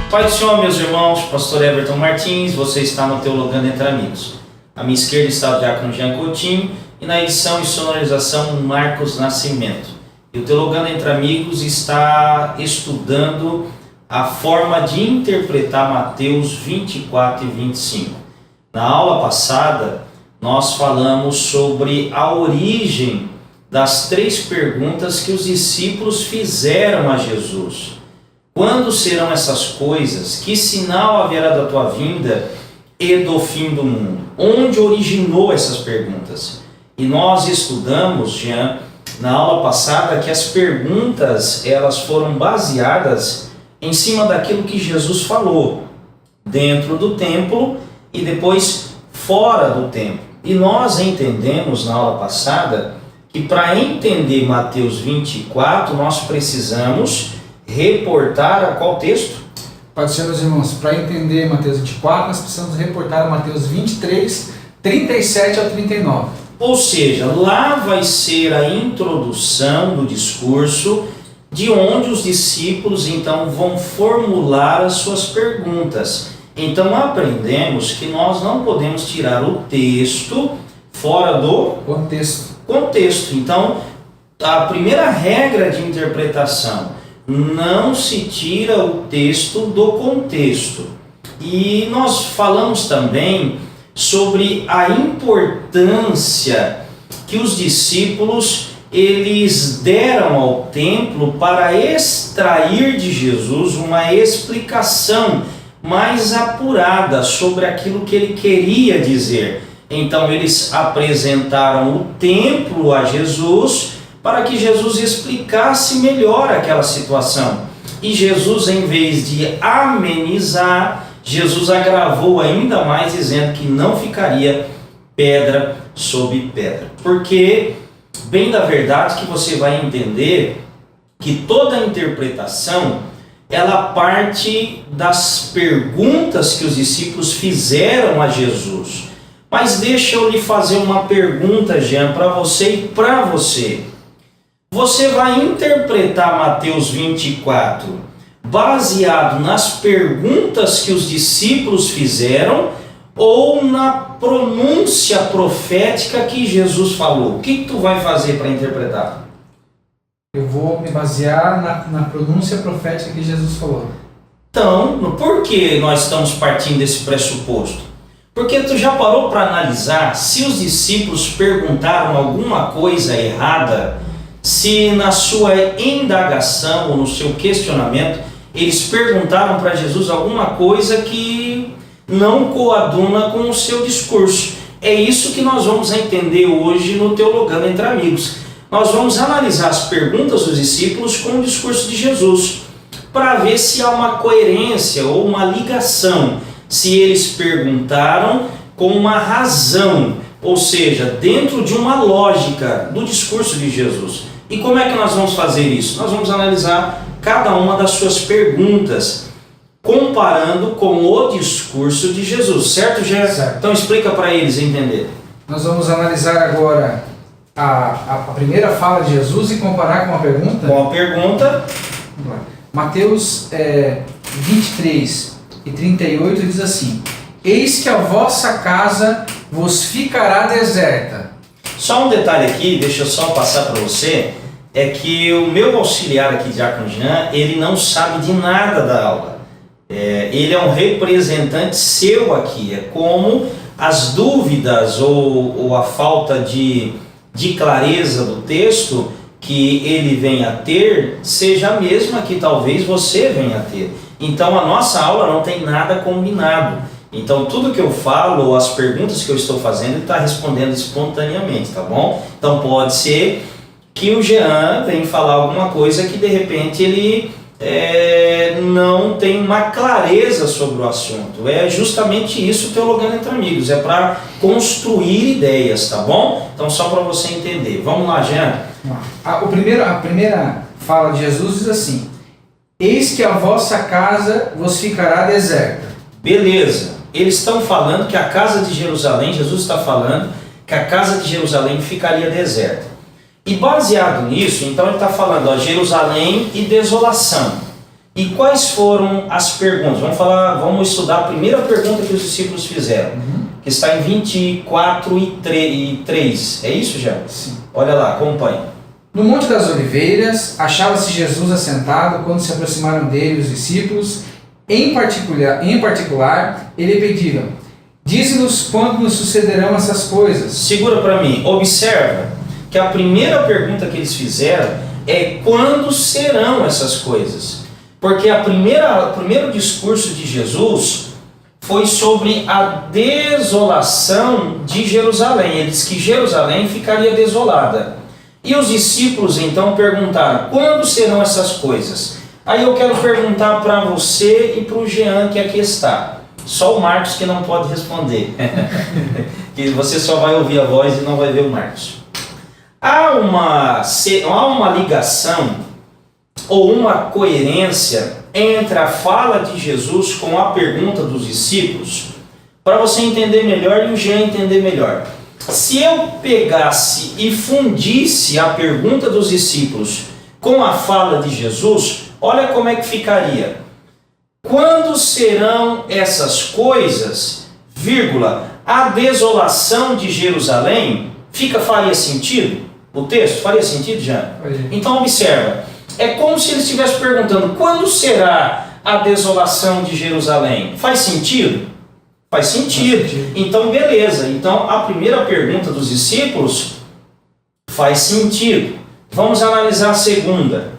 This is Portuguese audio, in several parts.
Pai do Senhor, meus irmãos, pastor Everton Martins, você está no Teologando Entre Amigos. À minha esquerda está o diácono Jean Coutinho e na edição e sonorização Marcos Nascimento. E o Teologando Entre Amigos está estudando a forma de interpretar Mateus 24 e 25. Na aula passada, nós falamos sobre a origem das 3 perguntas que os discípulos fizeram a Jesus. Quando serão essas coisas? Que sinal haverá da tua vinda e do fim do mundo? Onde originou essas perguntas? E nós estudamos, Jean, na aula passada, que as perguntas elas foram baseadas em cima daquilo que Jesus falou, dentro do templo e depois fora do templo. E nós entendemos na aula passada que para entender Mateus 24, nós precisamos reportar a qual texto? Pai do Senhor, meus irmãos, para entender Mateus 24, nós precisamos reportar a Mateus 23, 37 ao 39. Ou seja, lá vai ser a introdução do discurso, de onde os discípulos então vão formular as suas perguntas. Então aprendemos que nós não podemos tirar o texto fora do contexto. Então, a primeira regra de interpretação: não se tira o texto do contexto. E nós falamos também sobre a importância que os discípulos eles deram ao templo para extrair de Jesus uma explicação mais apurada sobre aquilo que ele queria dizer. Então eles apresentaram o templo a Jesus para que Jesus explicasse melhor aquela situação. E Jesus, em vez de amenizar, Jesus agravou ainda mais, dizendo que não ficaria pedra sobre pedra. Porque, bem da verdade, que você vai entender que toda a interpretação, ela parte das perguntas que os discípulos fizeram a Jesus. Mas deixa eu lhe fazer uma pergunta, Jean, para você e para você. Você vai interpretar Mateus 24 baseado nas perguntas que os discípulos fizeram ou na pronúncia profética que Jesus falou? O que tu vai fazer para interpretar? Eu vou me basear na pronúncia profética que Jesus falou. Então, por que nós estamos partindo desse pressuposto? Porque tu já parou para analisar se os discípulos perguntaram alguma coisa errada? Se na sua indagação ou no seu questionamento eles perguntaram para Jesus alguma coisa que não coaduna com o seu discurso. É isso que nós vamos entender hoje no Teologando Entre Amigos. Nós vamos analisar as perguntas dos discípulos com o discurso de Jesus, para ver se há uma coerência ou uma ligação, se eles perguntaram com uma razão, ou seja, dentro de uma lógica do discurso de Jesus. E como é que nós vamos fazer isso? Nós vamos analisar cada uma das suas perguntas, comparando com o discurso de Jesus, certo, Gé? Certo. Então explica para eles entender. Nós vamos analisar agora a primeira fala de Jesus e comparar com a pergunta? Com a pergunta. Vamos lá. Mateus 23 e 38 diz assim: eis que a vossa casa vos ficará deserta. Só um detalhe aqui, deixa eu só passar para você, é que o meu auxiliar aqui, diácono Jean, ele não sabe de nada da aula. Ele é um representante seu aqui, é como as dúvidas ou a falta de clareza do texto que ele venha a ter, seja a mesma que talvez você venha a ter. Então a nossa aula não tem nada combinado. Então tudo que eu falo, as perguntas que eu estou fazendo, ele está respondendo espontaneamente, tá bom? Então pode ser que o Jean venha falar alguma coisa que de repente ele não tem uma clareza sobre o assunto. É justamente isso o Teologando Entre Amigos, é para construir ideias, tá bom? Então só para você entender. Vamos lá, Jean. A primeira fala de Jesus diz assim: eis que a vossa casa vos ficará deserta. Beleza. Eles estão falando que a casa de Jerusalém, Jesus está falando que a casa de Jerusalém ficaria deserta. E baseado nisso, então ele está falando, Jerusalém e desolação. E quais foram as perguntas? Vamos estudar a primeira pergunta que os discípulos fizeram, que está em 24 e 3. É isso, já? Sim. Olha lá, acompanhe. No Monte das Oliveiras, achava-se Jesus assentado quando se aproximaram dele os discípulos. Em particular, ele pediram: dize-nos quando nos sucederão essas coisas. Segura para mim. Observa que a primeira pergunta que eles fizeram é: quando serão essas coisas? Porque o primeiro discurso de Jesus foi sobre a desolação de Jerusalém. Ele disse que Jerusalém ficaria desolada. E os discípulos então perguntaram: quando serão essas coisas? Aí eu quero perguntar para você e para o Jean, que aqui está. Só o Marcos que não pode responder. Que você só vai ouvir a voz e não vai ver o Marcos. Há uma ligação ou uma coerência entre a fala de Jesus com a pergunta dos discípulos, para você entender melhor e o Jean entender melhor. Se eu pegasse e fundisse a pergunta dos discípulos com a fala de Jesus, olha como é que ficaria. Quando serão essas coisas, vírgula, a desolação de Jerusalém? Faria sentido? O texto faria sentido, Jean? Então observa, é como se ele estivesse perguntando: quando será a desolação de Jerusalém? Faz sentido? Faz sentido. Então beleza, então a primeira pergunta dos discípulos faz sentido. Vamos analisar a segunda.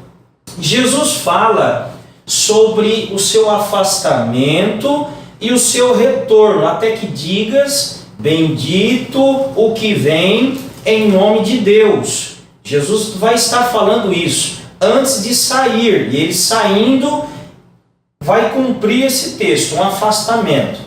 Jesus fala sobre o seu afastamento e o seu retorno, até que digas: bendito o que vem em nome de Deus. Jesus vai estar falando isso antes de sair, e ele saindo vai cumprir esse texto, um afastamento.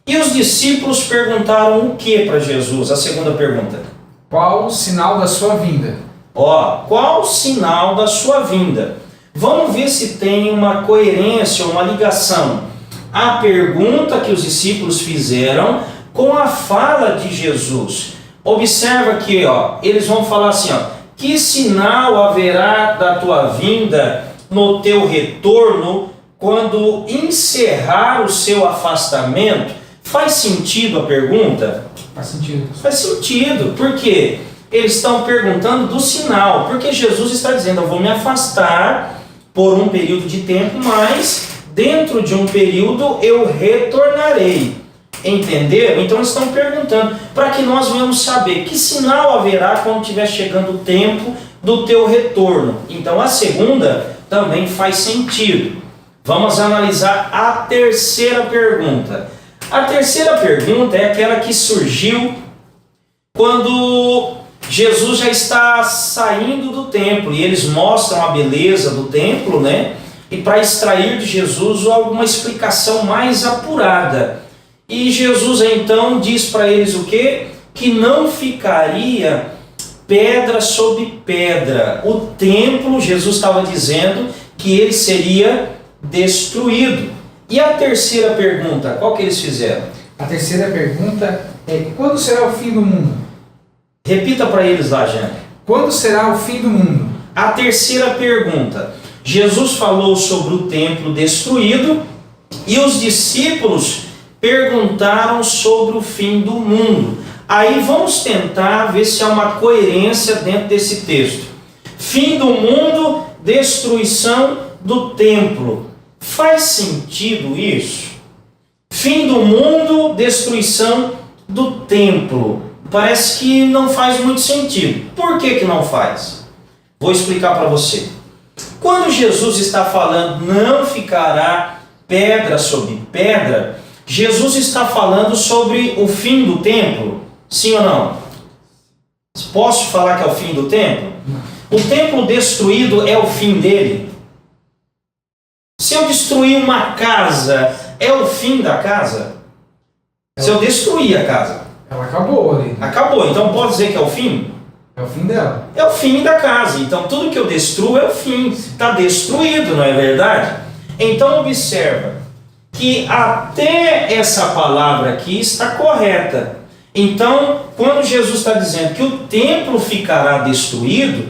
E os discípulos perguntaram o que para Jesus? A segunda pergunta: qual o sinal da sua vinda? Qual o sinal da sua vinda? Vamos ver se tem uma coerência, uma ligação. A pergunta que os discípulos fizeram com a fala de Jesus. Observa que eles vão falar assim: que sinal haverá da tua vinda no teu retorno quando encerrar o seu afastamento? Faz sentido a pergunta? Faz sentido. Faz sentido. Por quê? Eles estão perguntando do sinal. Porque Jesus está dizendo: eu vou me afastar por um período de tempo, mas dentro de um período eu retornarei. Entenderam? Então eles estão perguntando para que nós venhamos saber que sinal haverá quando estiver chegando o tempo do teu retorno. Então a segunda também faz sentido. Vamos analisar a terceira pergunta. A terceira pergunta é aquela que surgiu quando Jesus já está saindo do templo e eles mostram a beleza do templo, né? E para extrair de Jesus alguma explicação mais apurada. E Jesus então diz para eles o quê? Que não ficaria pedra sobre pedra. O templo, Jesus estava dizendo que ele seria destruído. E a terceira pergunta, qual que eles fizeram? A terceira pergunta é: quando será o fim do mundo? Repita para eles lá, Jean. Quando será o fim do mundo? A terceira pergunta. Jesus falou sobre o templo destruído e os discípulos perguntaram sobre o fim do mundo. Aí vamos tentar ver se há uma coerência dentro desse texto. Fim do mundo, destruição do templo. Faz sentido isso? Fim do mundo, destruição do templo. Parece que não faz muito sentido. Por que não faz? Vou explicar para você. Quando Jesus está falando não ficará pedra sobre pedra, Jesus está falando sobre o fim do templo? Sim ou não? Posso falar que é o fim do templo? O templo destruído é o fim dele? Se eu destruir uma casa, é o fim da casa? Se eu destruir a casa? Ela acabou ali. Acabou, então pode dizer que é o fim? É o fim dela. É o fim da casa. Então tudo que eu destruo é o fim. Está destruído, não é verdade? Então observa que até essa palavra aqui está correta. Então, quando Jesus está dizendo que o templo ficará destruído,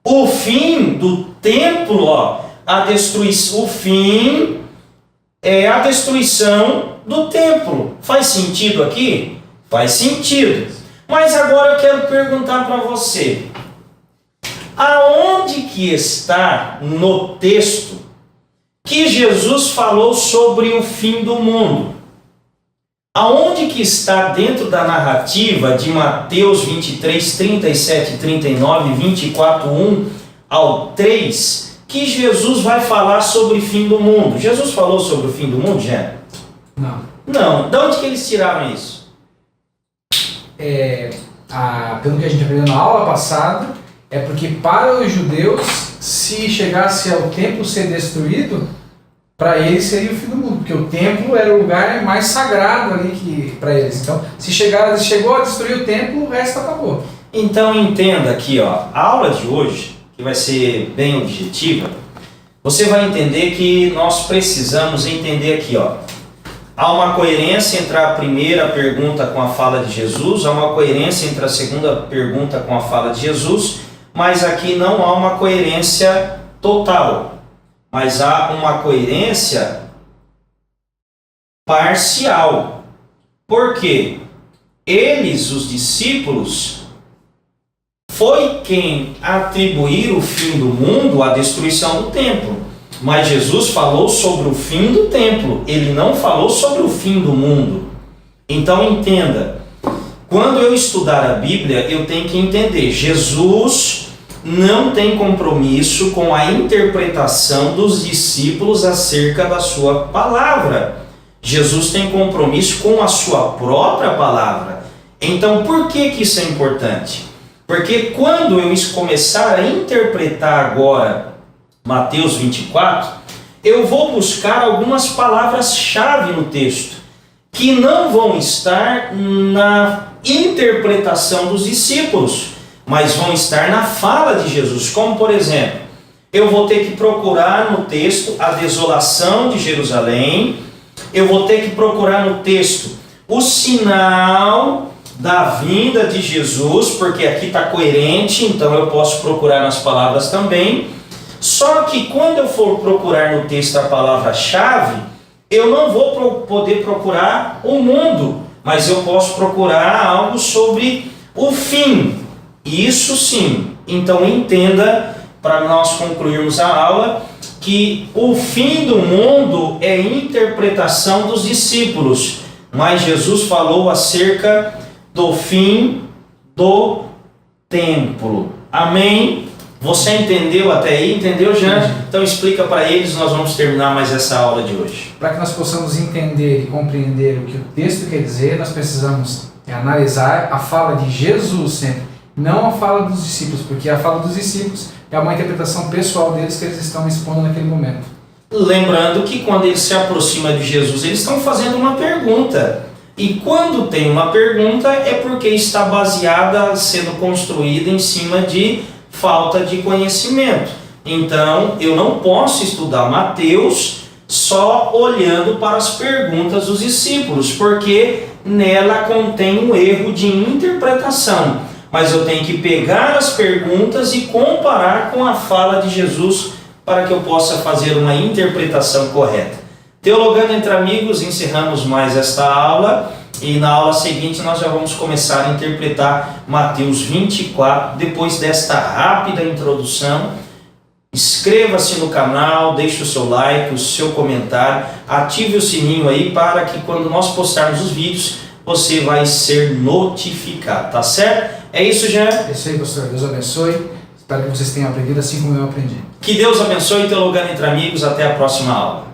o fim do templo, o fim é a destruição do templo. Faz sentido aqui? Faz sentido. Mas agora eu quero perguntar para você, aonde que está no texto que Jesus falou sobre o fim do mundo? Aonde que está dentro da narrativa de Mateus 23, 37, 39, 24, 1 ao 3, que Jesus vai falar sobre o fim do mundo? Jesus falou sobre o fim do mundo, Jean? Não. Não. De onde que eles tiraram isso? Pelo que a gente aprendeu na aula passada, é porque para os judeus, se chegasse ao templo ser destruído, para eles seria o fim do mundo, porque o templo era o lugar mais sagrado ali que para eles. Então, se chegou a destruir o templo, o resto acabou. Então entenda aqui, ó, a aula de hoje, que vai ser bem objetiva, você vai entender que nós precisamos entender aqui, ó, há uma coerência entre a primeira pergunta com a fala de Jesus, há uma coerência entre a segunda pergunta com a fala de Jesus, mas aqui não há uma coerência total. Mas há uma coerência parcial. Por quê? Eles, os discípulos, foi quem atribuíram o fim do mundo à destruição do templo. Mas Jesus falou sobre o fim do templo. Ele não falou sobre o fim do mundo. Então entenda, quando eu estudar a Bíblia, eu tenho que entender, Jesus não tem compromisso com a interpretação dos discípulos acerca da sua palavra. Jesus tem compromisso com a sua própria palavra. Então, por que isso é importante? Porque quando eu começar a interpretar agora Mateus 24, eu vou buscar algumas palavras-chave no texto, que não vão estar na interpretação dos discípulos, mas vão estar na fala de Jesus. Como, por exemplo, eu vou ter que procurar no texto a desolação de Jerusalém, eu vou ter que procurar no texto o sinal da vinda de Jesus, porque aqui está coerente, então eu posso procurar nas palavras também. Só que quando eu for procurar no texto a palavra-chave, eu não vou poder procurar o mundo, mas eu posso procurar algo sobre o fim. Isso sim. Então entenda, para nós concluirmos a aula, que o fim do mundo é interpretação dos discípulos, mas Jesus falou acerca do fim do templo. Amém? Você entendeu até aí? Entendeu, Jean? Então explica para eles, nós vamos terminar mais essa aula de hoje. Para que nós possamos entender e compreender o que o texto quer dizer, nós precisamos analisar a fala de Jesus sempre, não a fala dos discípulos, porque a fala dos discípulos é uma interpretação pessoal deles que eles estão expondo naquele momento. Lembrando que quando eles se aproximam de Jesus, eles estão fazendo uma pergunta. E quando tem uma pergunta é porque está baseada, sendo construída em cima de falta de conhecimento. Então, eu não posso estudar Mateus só olhando para as perguntas dos discípulos, porque nela contém um erro de interpretação. Mas eu tenho que pegar as perguntas e comparar com a fala de Jesus para que eu possa fazer uma interpretação correta. Teologando entre amigos, encerramos mais esta aula e na aula seguinte nós já vamos começar a interpretar Mateus 24. Depois desta rápida introdução, inscreva-se no canal, deixe o seu like, o seu comentário, ative o sininho aí para que quando nós postarmos os vídeos você vai ser notificado, tá certo? É isso, Jean? É isso aí, pastor. Deus abençoe. Espero que vocês tenham aprendido assim como eu aprendi. Que Deus abençoe, teologando entre amigos. Até a próxima aula.